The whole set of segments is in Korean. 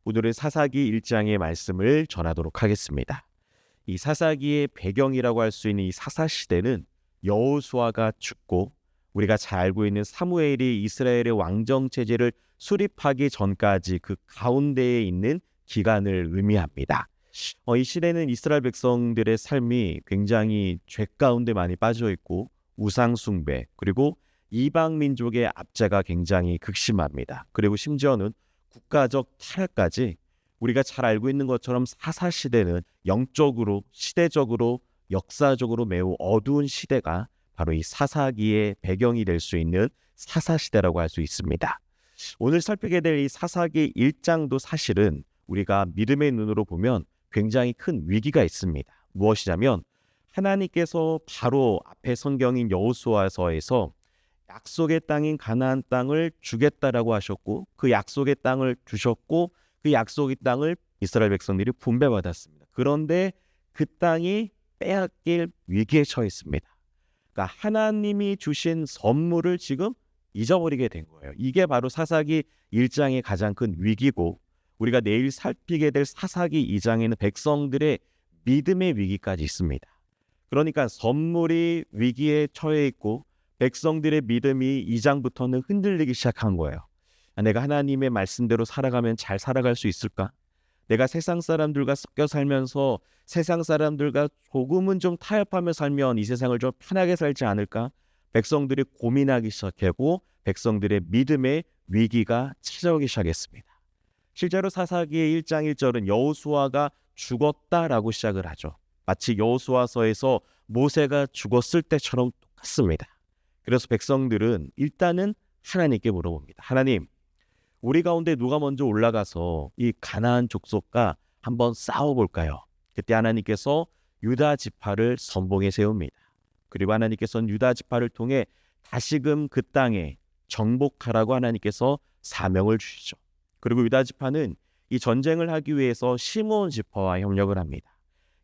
오늘은 사사기 1장의 말씀을 전하도록 하겠습니다. 이 사사기의 배경이라고 할 수 있는 이 사사시대는 여호수아가 죽고 우리가 잘 알고 있는 사무엘이 이스라엘의 왕정체제를 수립하기 전까지 그 가운데에 있는 기간을 의미합니다. 이 시대는 이스라엘 백성들의 삶이 굉장히 죄 가운데 많이 빠져 있고 우상 숭배 그리고 이방 민족의 압제가 굉장히 극심합니다. 그리고 심지어는 국가적 타락까지 우리가 잘 알고 있는 것처럼 사사시대는 영적으로, 시대적으로, 역사적으로 매우 어두운 시대가 바로 이 사사기의 배경이 될 수 있는 사사시대라고 할 수 있습니다. 오늘 살피게 될 이 사사기 1장도 사실은 우리가 믿음의 눈으로 보면 굉장히 큰 위기가 있습니다. 무엇이냐면 하나님께서 바로 앞에 성경인 여호수아서에서 약속의 땅인 가나안 땅을 주겠다라고 하셨고 그 약속의 땅을 주셨고 그 약속의 땅을 이스라엘 백성들이 분배받았습니다. 그런데 그 땅이 빼앗길 위기에 처했습니다. 그러니까 하나님이 주신 선물을 지금 잊어버리게 된 거예요. 이게 바로 사사기 1장의 가장 큰 위기고 우리가 내일 살피게 될 사사기 2장에는 백성들의 믿음의 위기까지 있습니다. 그러니까 선물이 위기에 처해 있고 백성들의 믿음이 2장부터는 흔들리기 시작한 거예요. 내가 하나님의 말씀대로 살아가면 잘 살아갈 수 있을까? 내가 세상 사람들과 섞여 살면서 세상 사람들과 조금은 좀 타협하며 살면 이 세상을 좀 편하게 살지 않을까? 백성들이 고민하기 시작하고 백성들의 믿음의 위기가 찾아오기 시작했습니다. 실제로 사사기의 1장 1절은 여호수아가 죽었다라고 시작을 하죠. 마치 여호수아서에서 모세가 죽었을 때처럼 똑같습니다. 그래서 백성들은 일단은 하나님께 물어봅니다. 하나님, 우리 가운데 누가 먼저 올라가서 이 가나안 족속과 한번 싸워볼까요? 그때 하나님께서 유다 지파를 선봉에 세웁니다. 그리고 하나님께서는 유다 지파를 통해 다시금 그 땅에 정복하라고 하나님께서 사명을 주시죠. 그리고 유다 지파는 이 전쟁을 하기 위해서 시므온 지파와 협력을 합니다.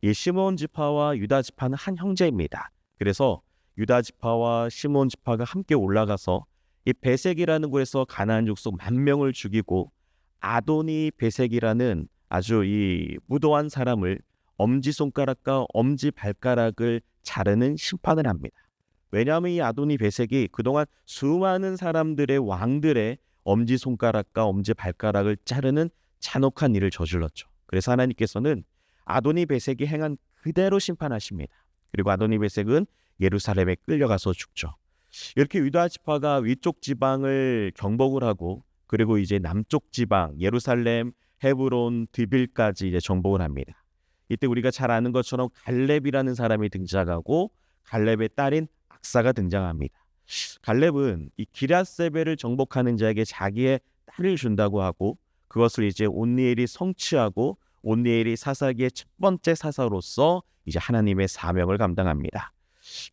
이 시므온 지파와 유다 지파는 한 형제입니다. 그래서 유다 지파와 시므온 지파가 함께 올라가서 이 베색이라는 곳에서 가나안 족속 10,000명을 죽이고 아도니 베색이라는 아주 이 무도한 사람을 엄지손가락과 엄지발가락을 자르는 심판을 합니다. 왜냐하면 이 아도니 베색이 그동안 수많은 사람들의 왕들의 엄지손가락과 엄지발가락을 자르는 잔혹한 일을 저질렀죠. 그래서 하나님께서는 아도니 베색이 행한 그대로 심판하십니다. 그리고 아도니 베색은 예루살렘에 끌려가서 죽죠. 이렇게 유다 지파가 위쪽 지방을 정복을 하고 그리고 이제 남쪽 지방 예루살렘, 헤브론, 드빌까지 이제 정복을 합니다. 이때 우리가 잘 아는 것처럼 갈렙이라는 사람이 등장하고 갈렙의 딸인 악사가 등장합니다. 갈렙은 이 기럇세벨을 정복하는 자에게 자기의 딸을 준다고 하고 그것을 이제 온니엘이 성취하고 온니엘이 사사기의 첫 번째 사사로서 이제 하나님의 사명을 감당합니다.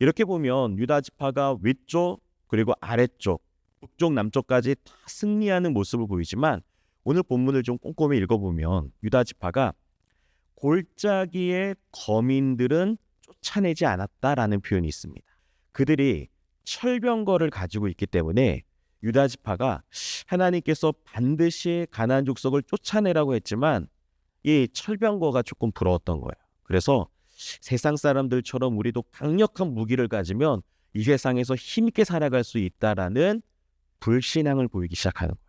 이렇게 보면 유다 지파가 위쪽 그리고 아래쪽 북쪽 남쪽까지 다 승리하는 모습을 보이지만 오늘 본문을 좀 꼼꼼히 읽어보면 유다 지파가 골짜기의 거민들은 쫓아내지 않았다라는 표현이 있습니다. 그들이 철병거를 가지고 있기 때문에 유다 지파가 하나님께서 반드시 가나안 족속을 쫓아내라고 했지만 이 철병거가 조금 부러웠던 거예요. 그래서 세상 사람들처럼 우리도 강력한 무기를 가지면 이 세상에서 힘있게 살아갈 수 있다라는 불신앙을 보이기 시작하는 거예요.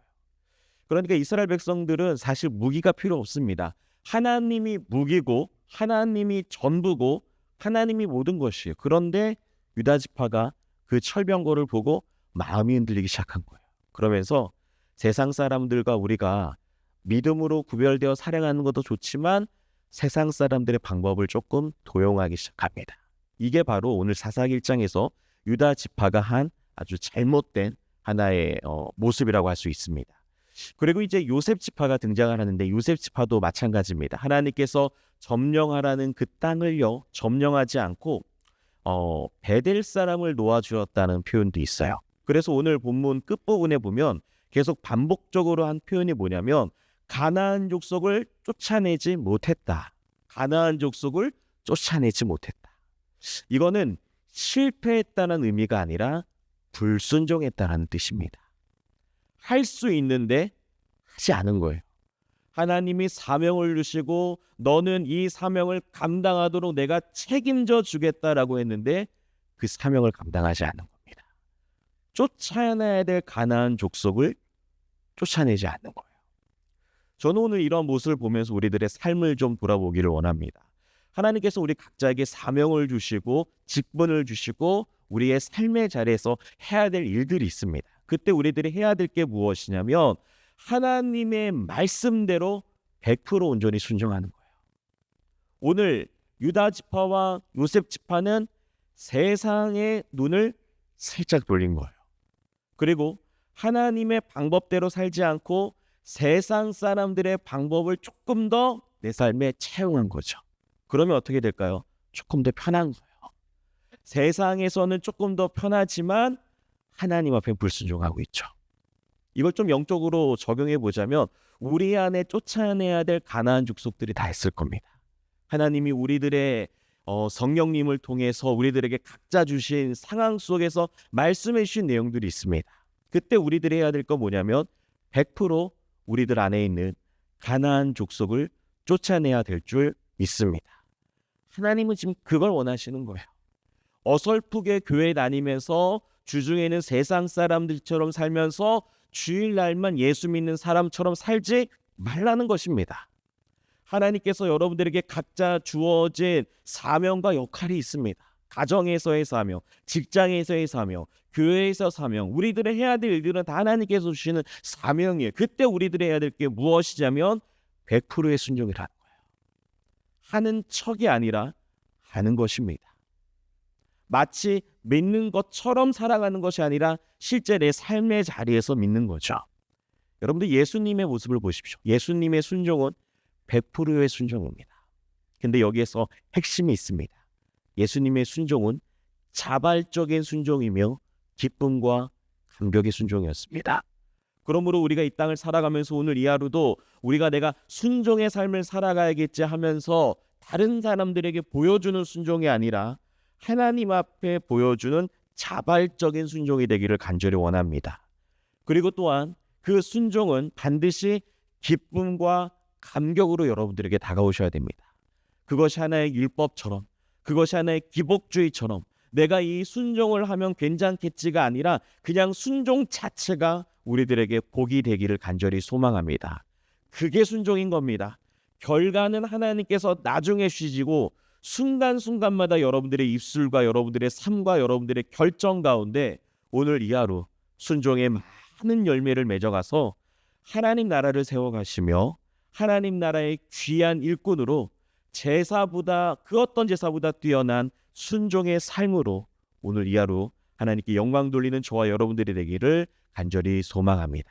그러니까 이스라엘 백성들은 사실 무기가 필요 없습니다. 하나님이 무기고 하나님이 전부고 하나님이 모든 것이에요. 그런데 유다 지파가 그 철병거를 보고 마음이 흔들리기 시작한 거예요. 그러면서 세상 사람들과 우리가 믿음으로 구별되어 살아가는 것도 좋지만 세상 사람들의 방법을 조금 도용하기 시작합니다. 이게 바로 오늘 사사기 1장에서 유다 지파가 한 아주 잘못된 하나의 모습이라고 할 수 있습니다. 그리고 이제 요셉 지파가 등장을 하는데 요셉 지파도 마찬가지입니다. 하나님께서 점령하라는 그 땅을요 점령하지 않고 베델 사람을 놓아주었다는 표현도 있어요. 그래서 오늘 본문 끝부분에 보면 계속 반복적으로 한 표현이 뭐냐면 가나안 족속을 쫓아내지 못했다. 가나안 족속을 쫓아내지 못했다. 이거는 실패했다는 의미가 아니라 불순종했다는 뜻입니다. 할 수 있는데 하지 않은 거예요. 하나님이 사명을 주시고 너는 이 사명을 감당하도록 내가 책임져 주겠다라고 했는데 그 사명을 감당하지 않는 겁니다. 쫓아내야 될 가나안 족속을 쫓아내지 않는 거예요. 저는 오늘 이런 모습을 보면서 우리들의 삶을 좀 돌아보기를 원합니다. 하나님께서 우리 각자에게 사명을 주시고 직분을 주시고 우리의 삶의 자리에서 해야 될 일들이 있습니다. 그때 우리들이 해야 될 게 무엇이냐면 하나님의 말씀대로 100% 온전히 순종하는 거예요. 오늘 유다 지파와 요셉 지파는 세상의 눈을 살짝 돌린 거예요. 그리고 하나님의 방법대로 살지 않고 세상 사람들의 방법을 조금 더 내 삶에 채용한 거죠. 그러면 어떻게 될까요? 조금 더 편한 거예요. 세상에서는 조금 더 편하지만 하나님 앞에 불순종하고 있죠. 이걸 좀 영적으로 적용해 보자면 우리 안에 쫓아내야 될 가나안 족속들이 다 있을 겁니다. 하나님이 우리들의 성령님을 통해서 우리들에게 각자 주신 상황 속에서 말씀해 주신 내용들이 있습니다. 그때 우리들이 해야 될 건 뭐냐면 100% 우리들 안에 있는 가나안 족속을 쫓아내야 될 줄 믿습니다. 하나님은 지금 그걸 원하시는 거예요. 어설프게 교회 다니면서 주중에는 세상 사람들처럼 살면서 주일날만 예수 믿는 사람처럼 살지 말라는 것입니다. 하나님께서 여러분들에게 각자 주어진 사명과 역할이 있습니다. 가정에서의 사명, 직장에서의 사명, 교회에서 사명, 우리들의 해야 될 일들은 다 하나님께서 주시는 사명이에요. 그때 우리들이 해야 될 게 무엇이냐면 100%의 순종이라는 거예요. 하는 척이 아니라 하는 것입니다. 마치 믿는 것처럼 살아가는 것이 아니라 실제 내 삶의 자리에서 믿는 거죠. 여러분들 예수님의 모습을 보십시오. 예수님의 순종은 100%의 순종입니다. 근데 여기에서 핵심이 있습니다. 예수님의 순종은 자발적인 순종이며 기쁨과 감격의 순종이었습니다. 그러므로 우리가 이 땅을 살아가면서 오늘 이 하루도 우리가 내가 순종의 삶을 살아가야겠지 하면서 다른 사람들에게 보여주는 순종이 아니라 하나님 앞에 보여주는 자발적인 순종이 되기를 간절히 원합니다. 그리고 또한 그 순종은 반드시 기쁨과 감격으로 여러분들에게 다가오셔야 됩니다. 그것이 하나의 율법처럼, 그것이 하나의 기복주의처럼 내가 이 순종을 하면 괜찮겠지가 아니라 그냥 순종 자체가 우리들에게 복이 되기를 간절히 소망합니다. 그게 순종인 겁니다. 결과는 하나님께서 나중에 주시고 순간순간마다 여러분들의 입술과 여러분들의 삶과 여러분들의 결정 가운데 오늘 이 하루 순종의 많은 열매를 맺어가서 하나님 나라를 세워가시며 하나님 나라의 귀한 일꾼으로 제사보다 그 어떤 제사보다 뛰어난 순종의 삶으로 오늘 이 하루 하나님께 영광 돌리는 저와 여러분들이 되기를 간절히 소망합니다.